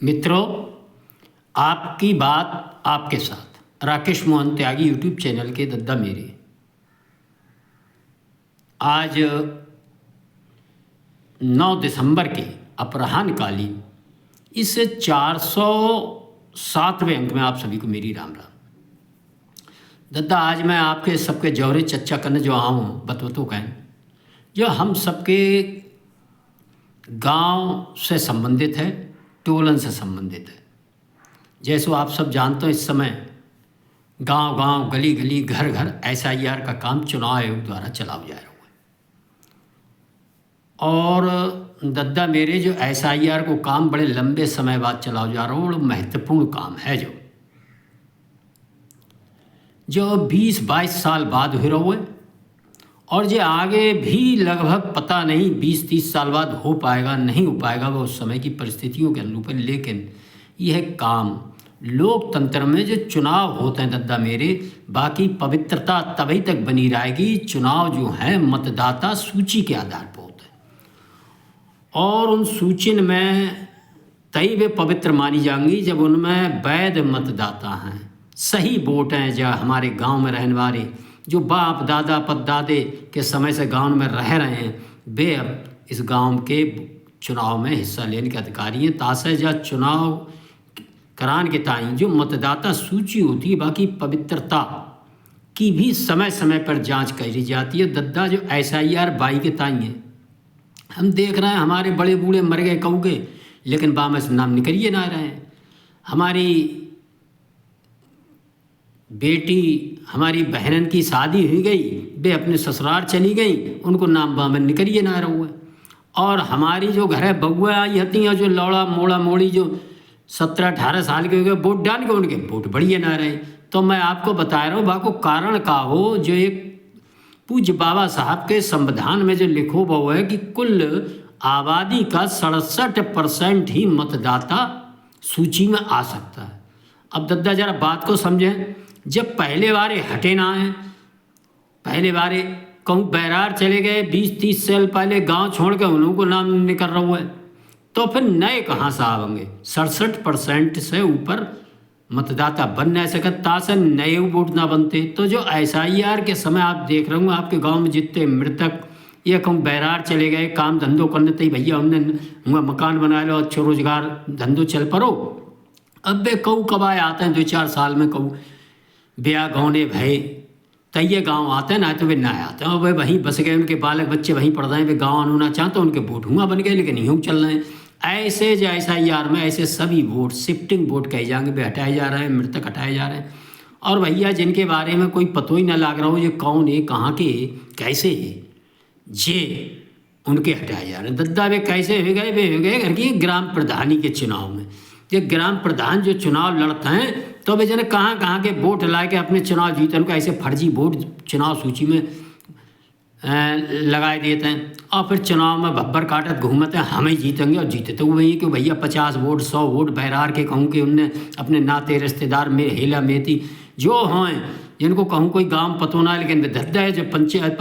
मित्रों, आपकी बात आपके साथ राकेश मोहन त्यागी यूट्यूब चैनल के दद्दा मेरे। आज 9 दिसंबर के अपराह्नकालीन इस 407वें अंक में आप सभी को मेरी राम राम। दद्दा, आज मैं आपके सबके जौहरे चर्चा करने जो आया हूँ बतवतो कहन, जो हम सबके गांव से संबंधित है, टोलन से संबंधित है। जैसो आप सब जानते हो, इस समय गांव गांव गली गली घर घर SIR का काम चुनाव आयोग द्वारा चलाया जा रहा है। और दद्दा मेरे जो SIR को काम बड़े लंबे समय बाद चलाया जा रहा है, वो महत्वपूर्ण काम है जो 20-22 साल बाद हो रहा है, और जो आगे भी लगभग पता नहीं 20-30 साल बाद हो पाएगा नहीं हो पाएगा, वो उस समय की परिस्थितियों के अनुरूप है। लेकिन यह काम लोकतंत्र में जो चुनाव होते हैं दद्दा मेरे, बाकी पवित्रता तभी तक बनी रहेगी। चुनाव जो है मतदाता सूची के आधार पर होते हैं, और उन सूची में तभी वे पवित्र मानी जाएंगी जब उनमें वैध मतदाता हैं, सही वोट हैं। जो हमारे गांव में रहने वाले जो बाप दादा पददादे के समय से गांव में रह रहे हैं, वे अब इस गांव के चुनाव में हिस्सा लेने के अधिकारी हैं। तासे जा चुनाव कराने के टाइम जो मतदाता सूची होती है, बाकी पवित्रता की भी समय समय पर जांच करी जाती है। दद्दा जो SIR बाई के टाइम है, हम देख रहे हैं हमारे बड़े बूढ़े मर गए कहू गए, लेकिन बा में से नाम निकलिए ना रहे हैं। हमारी बेटी हमारी बहनन की शादी हो गई, वे अपने ससुराल चली गई, उनको नाम बा में निकलिए ना रहा हुआ। और हमारी जो घर है बउआ आई हती हैं, जो लौड़ा मोड़ा मोड़ी जो 17-18 साल के हो गए, वोट डाल के उनके वोट बढ़िए ना रहे। तो मैं आपको बता रहा हूँ बाको कारण का हो, जो एक पूज्य बाबा साहब के संविधान में जो लिखो वो है कि कुल आबादी का 67% ही मतदाता सूची में आ सकता है। अब दद्दा जरा बात को समझें, जब पहले बारे हटे ना है, पहले बारे कहूँ बैरार चले गए 20-30 साल पहले गांव छोड़ के उन्हों को नाम निकल रहा है, तो फिर नए कहाँ से आवेंगे। 67% से ऊपर मतदाता बन नहीं सकता, से नए वोट ना बनते। तो जो SIR के समय आप देख रहे होंगे आपके गांव में जितने मृतक ये कहूँ बैरार चले गए काम धंधों करने, तई भैया उनने मकान बना लो, अच्छे रोजगार धंधों चल पड़ो। अब वे कहूँ कब आए आते हैं 2-4 साल में, कहूँ ब्याह गौने भय तय गांव आते हैं, ना तो वे ना आते हैं, और वे वहीं बस गए, उनके बालक बच्चे वहीं पढ़ रहे हैं, वे गाँव आना चाहते हैं, उनके वोट हुआ बन गए, लेकिन यूँ चल रहे हैं। ऐसे जो SIR में ऐसे सभी वोट शिफ्टिंग वोट कहे जाएंगे, वे हटाए जा रहे हैं, मृतक हटाए जा रहे हैं। और भैया जिनके बारे में कोई पतो ही ना लग रहा हो ये कौन है, कहाँ के, कैसे है, जे उनके हटाए जा रहे हैं। दद्दा वे कैसे हो गए, वे हो गए घर की ग्राम प्रधानी के चुनाव में। ये ग्राम प्रधान जो चुनाव लड़ते हैं, तो वे जने कहाँ के वोट ला के अपने चुनाव जीते, उनको ऐसे फर्जी वोट चुनाव सूची में लगाए देते हैं, और फिर चुनाव में भब्बर काटत घूमते हैं, हम ही जीतेंगे। और जीते तो वही कि भैया 50 वोट 100 वोट बैरार के कहूँ कि उनने अपने नाते रिश्तेदार में हेला मेथी जो हों, जिनको कहूँ कोई गांव पतो ना, लेकिन दद्दा है जो पंचायत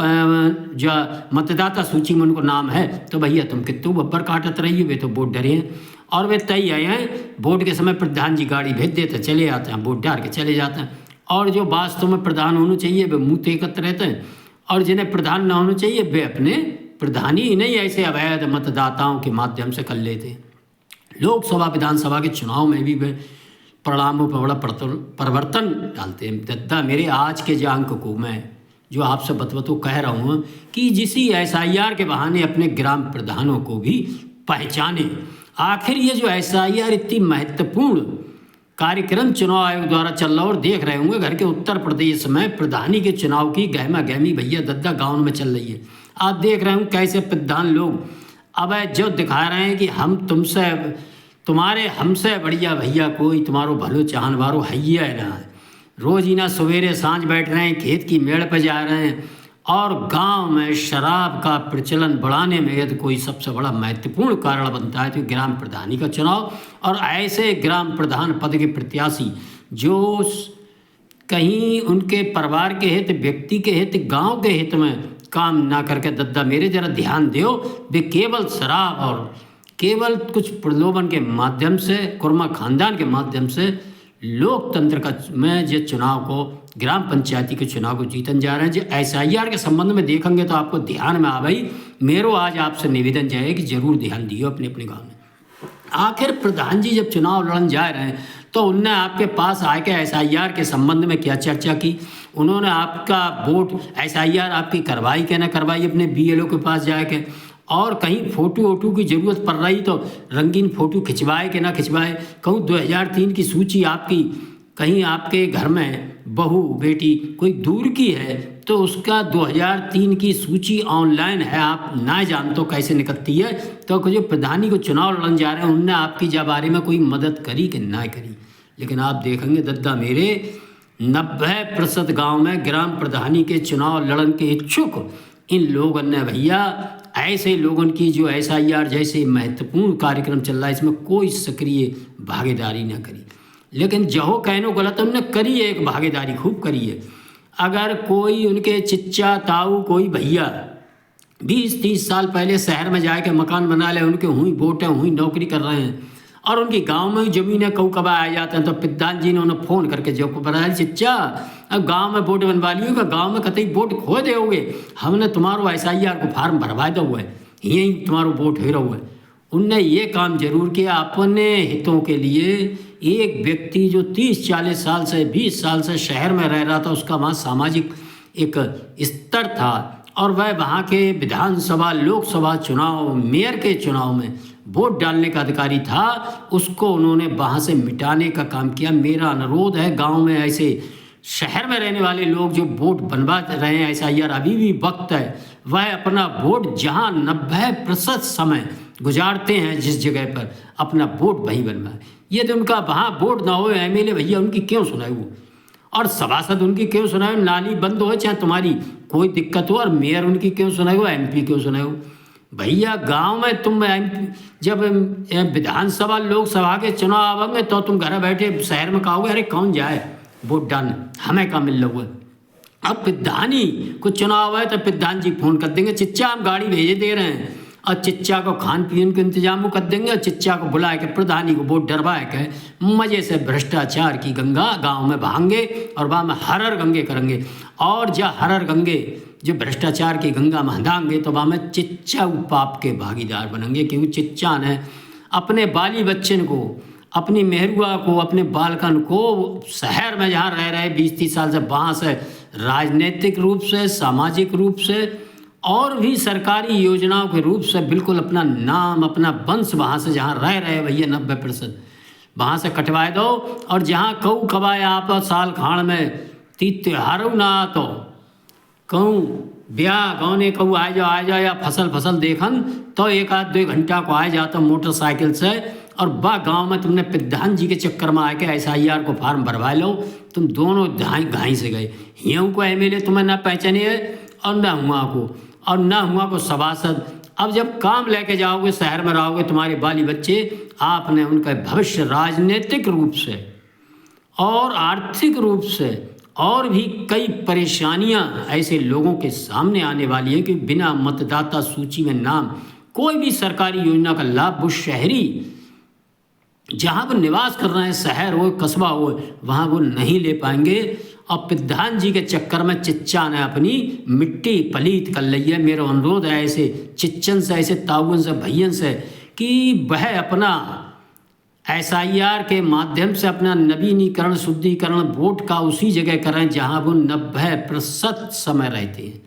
जो मतदाता सूची में उनको नाम है, तो भैया तुम कितने भब्बर काटत रही, वे तो वोट डरे हैं। और वे तय आए हैं वोट के समय प्रधान जी गाड़ी भेज देते, चले आते हैं, वोट डाल के चले जाते हैं। और जो वास्तव में प्रधान होना चाहिए वे मुँह तेकत रहते हैं, और जिन्हें प्रधान न होना चाहिए वे अपने प्रधानी ही नहीं ऐसे अवैध मतदाताओं के माध्यम से कर लेते हैं। लोकसभा विधानसभा के चुनाव में भी वे परिणामों पर बड़ा परिवर्तन डालते हैं। दद्दा मेरे आज के जो अंक को मैं जो आपसे बतवतो कह रहा हूँ कि जिसी SIR के बहाने अपने ग्राम प्रधानों को भी पहचाने। आखिर ये जो SIR इतनी महत्वपूर्ण कार्यक्रम चुनाव आयोग द्वारा चल रहा, और देख रहे होंगे घर के उत्तर प्रदेश में प्रधानी के चुनाव की गहमा गहमी भैया दद्दा गाँव में चल रही है। आप देख रहे होंगे कैसे प्रधान लोग अब जो दिखा रहे हैं कि हम तुमसे तुम्हारे हमसे बढ़िया भैया कोई तुम्हारो भलो चाहन वारो हैया है ना। रोज ही ना सवेरे सांझ बैठ रहे हैं, खेत की मेड़ पर जा रहे हैं, और गांव में शराब का प्रचलन बढ़ाने में यदि कोई सबसे बड़ा महत्वपूर्ण कारण बनता है तो ग्राम प्रधानी का चुनाव। और ऐसे ग्राम प्रधान पद के प्रत्याशी जो कहीं उनके परिवार के हित, व्यक्ति के हित, गांव के हित में काम ना करके दद्दा मेरे जरा ध्यान दो, वे केवल शराब और केवल कुछ प्रलोभन के माध्यम से, कुर्मा खानदान के माध्यम से लोकतंत्र का में जो चुनाव को, ग्राम पंचायती के चुनाव को जीतन जा रहे हैं। जो SIR के संबंध में देखेंगे तो आपको ध्यान में आ भाई, मेरो आज आपसे निवेदन जाए कि जरूर ध्यान दियो अपने अपने गाँव में। आखिर प्रधान जी जब चुनाव लड़न जा रहे हैं तो उनने आपके पास आके SIR के संबंध में क्या चर्चा की? उन्होंने आपका वोट SIR आपकी करवाई क्या ना करवाई अपने BLO के पास जाके? और कहीं फ़ोटो वोटो की ज़रूरत पड़ रही तो रंगीन फ़ोटो खिंचवाए कि ना खिंचवाए? कहूँ 2003 की सूची आपकी कहीं आपके घर में बहू बेटी कोई दूर की है तो उसका 2003 की सूची ऑनलाइन है, आप ना जान तो कैसे निकलती है? तो जो प्रधानी को चुनाव लड़न जा रहे हैं उनने आपकी जा बारे में कोई मदद करी कि ना करी? लेकिन आप देखेंगे दद्दा मेरे 90% गांव में ग्राम प्रधानी के चुनाव लड़न के इच्छुक इन लोगों ने भैया ऐसे लोगों की जो SIR जैसे महत्वपूर्ण कार्यक्रम चल रहा है इसमें कोई सक्रिय भागीदारी न करी। लेकिन जहो कहनो गलत उनने करी है, एक भागीदारी खूब करी है। अगर कोई उनके चिच्चा ताऊ कोई भैया 20-30 साल पहले शहर में जाके मकान बना ले, उनके हुई वोट है, हुई नौकरी कर रहे हैं और उनकी गांव में ज़मीनें कऊ कबा आ जाते हैं तो प्रधान जी ने उन्हें फ़ोन करके जो बताया, चिच्चा अब गांव में वोट बनवा लियोगा, गांव में कतई वोट खो दोगे, हमने तुम्हारो SIR को फार्म भरवा दो है, यही तुम्हारो वोट हो रहा है। उनने ये काम जरूर किया अपने हितों के लिए। एक व्यक्ति जो 30-40 साल से 20 साल से शहर में रह रहा था, उसका वहाँ सामाजिक एक स्तर था और वह वहाँ के विधानसभा लोकसभा चुनाव मेयर के चुनाव में वोट डालने का अधिकारी था, उसको उन्होंने वहाँ से मिटाने का काम किया। मेरा अनुरोध है गांव में ऐसे शहर में रहने वाले लोग जो वोट बनवा रहे हैं SIR, अभी भी वक्त है, वह अपना वोट जहाँ 90% समय गुजारते हैं जिस जगह पर अपना वोट वहीं बनवाए। यदि उनका वहाँ वोट ना हो MLA भैया उनकी क्यों सुनाए वो, और सभासद उनकी क्यों सुनाए? नाली बंद हो चाहे तुम्हारी कोई दिक्कत हो, और मेयर उनकी क्यों सुनाए हो, MP क्यों सुनाए हो? भैया गांव में तुम जब विधानसभा लोकसभा के चुनाव आवेंगे तो तुम घर बैठे शहर में कहोगे अरे कौन जाए वोट डालने, हमें कहाँ मिल रहा है। अब प्रधानी को चुनाव है तो प्रधान जी फोन कर देंगे, चिच्चा हम गाड़ी भेजे दे रहे हैं, और चिच्चा को खान पीन के इंतजाम कर देंगे और चिच्चा को बुला के प्रधानी को वोट डरवा के मज़े से भ्रष्टाचार की गंगा गांव में बहाएंगे और वहाँ में हरर गंगे करेंगे। और जहाँ हरर गंगे जो भ्रष्टाचार की गंगा में हंदाएंगे तो वहाँ में चिच्चा पाप के भागीदार बनेंगे, क्योंकि चिच्चा ने अपने बाली बच्चन को, अपनी मेहरुआ को, अपने बालकन को शहर में जहाँ रह रहे 20-30 साल से वहाँ से राजनीतिक रूप से, सामाजिक रूप से और भी सरकारी योजनाओं के रूप से बिल्कुल अपना नाम, अपना वंश वहाँ से जहाँ रह रहे भैया 90% वहाँ से कटवाए दो। और जहाँ कऊ कबाए आप साल खाड़ में तीज त्योहारों ना तो कहूँ ब्याह गौने कहूँ आ जाओ या फसल देखन तो 1-2 घंटा को आ जाता मोटरसाइकिल से, और बा गांव में तुमने प्रधान जी के चक्कर में आके SIR को फार्म भरवा लो, तुम दोनों घाई से गए। यूँ को MLA तुम्हें ना पहचाने और ना हुआ को, और ना हुआ को सभासद। अब जब काम लेके जाओगे शहर में रहोगे तुम्हारे बाली बच्चे, आपने उनका भविष्य राजनीतिक रूप से और आर्थिक रूप से और भी कई परेशानियां ऐसे लोगों के सामने आने वाली है कि बिना मतदाता सूची में नाम कोई भी सरकारी योजना का लाभ वो शहरी जहाँ पर निवास कर रहे हैं, शहर हो कस्बा हो, वहाँ वो नहीं ले पाएंगे। और प्रधान जी के चक्कर में चिच्चा ने अपनी मिट्टी पलीत कर ली है। मेरा अनुरोध है ऐसे चिच्चन से, ऐसे ताउन से, भैयन से कि वह अपना SIR के माध्यम से अपना नवीनीकरण, शुद्धिकरण वोट का उसी जगह करें जहाँ वो 90% समय रहते हैं,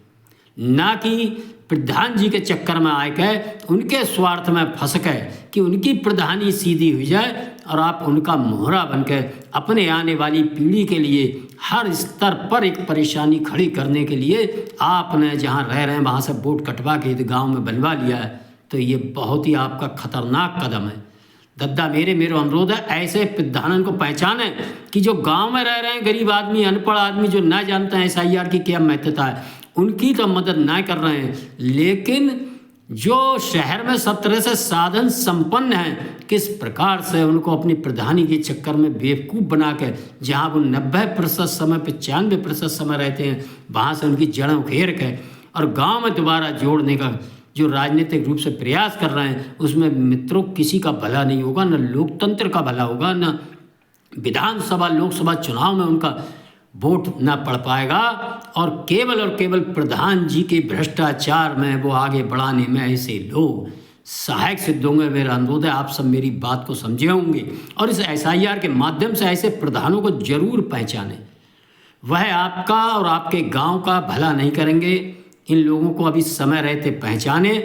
ना कि प्रधान जी के चक्कर में आके उनके स्वार्थ में फंस गए कि उनकी प्रधानी सीधी हो जाए और आप उनका मोहरा बनकर अपने आने वाली पीढ़ी के लिए हर स्तर पर एक परेशानी खड़ी करने के लिए आपने जहाँ रह रहे हैं वहाँ से वोट कटवा के गांव में बनवा लिया है। तो ये बहुत ही आपका खतरनाक कदम है। दद्दा मेरा अनुरोध है ऐसे प्रधानन को पहचाने कि जो गांव में रह रहे हैं गरीब आदमी, अनपढ़ आदमी जो ना जानते हैं SIR की क्या महत्वता है, उनकी तो मदद ना कर रहे हैं, लेकिन जो शहर में सब तरह से साधन संपन्न हैं किस प्रकार से उनको अपनी प्रधानी के चक्कर में बेवकूफ़ बना के जहाँ वो 90% समय 95% समय रहते हैं वहाँ से उनकी जड़ें उखेर के और गांव में दोबारा जोड़ने का जो राजनीतिक रूप से प्रयास कर रहे हैं उसमें मित्रों किसी का भला नहीं होगा, न लोकतंत्र का भला होगा, न विधानसभा लोकसभा चुनाव में उनका वोट न पड़ पाएगा, और केवल प्रधान जी के भ्रष्टाचार में वो आगे बढ़ाने में ऐसे लोग सहायक सिद्ध होंगे। मेरा अनुरोध है आप सब मेरी बात को समझे होंगे और इस SIR के माध्यम से ऐसे प्रधानों को जरूर पहचानें। वह आपका और आपके गांव का भला नहीं करेंगे। इन लोगों को अभी समय रहते पहचाने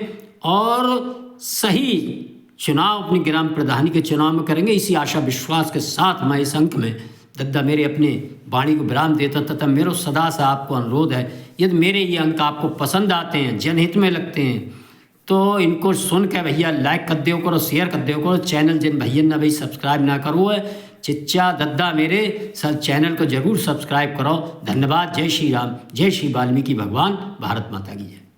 और सही चुनाव अपनी ग्राम प्रधानी के चुनाव में करेंगे। इसी आशा विश्वास के साथ मैं इस अंक में दद्दा मेरे अपने वाणी को विराम देता तथा मेरा सदा से आपको अनुरोध है, यदि मेरे ये अंक आपको पसंद आते हैं, जनहित में लगते हैं, तो इनको सुन के भैया लाइक कर दो करो, शेयर कर दो करो। चैनल जिन भैया ना भाई सब्सक्राइब ना करो है, चिच्चा दद्दा मेरे सब चैनल को जरूर सब्सक्राइब करो। धन्यवाद। जय श्री राम, जय श्री वाल्मीकि भगवान, भारत माता की जय।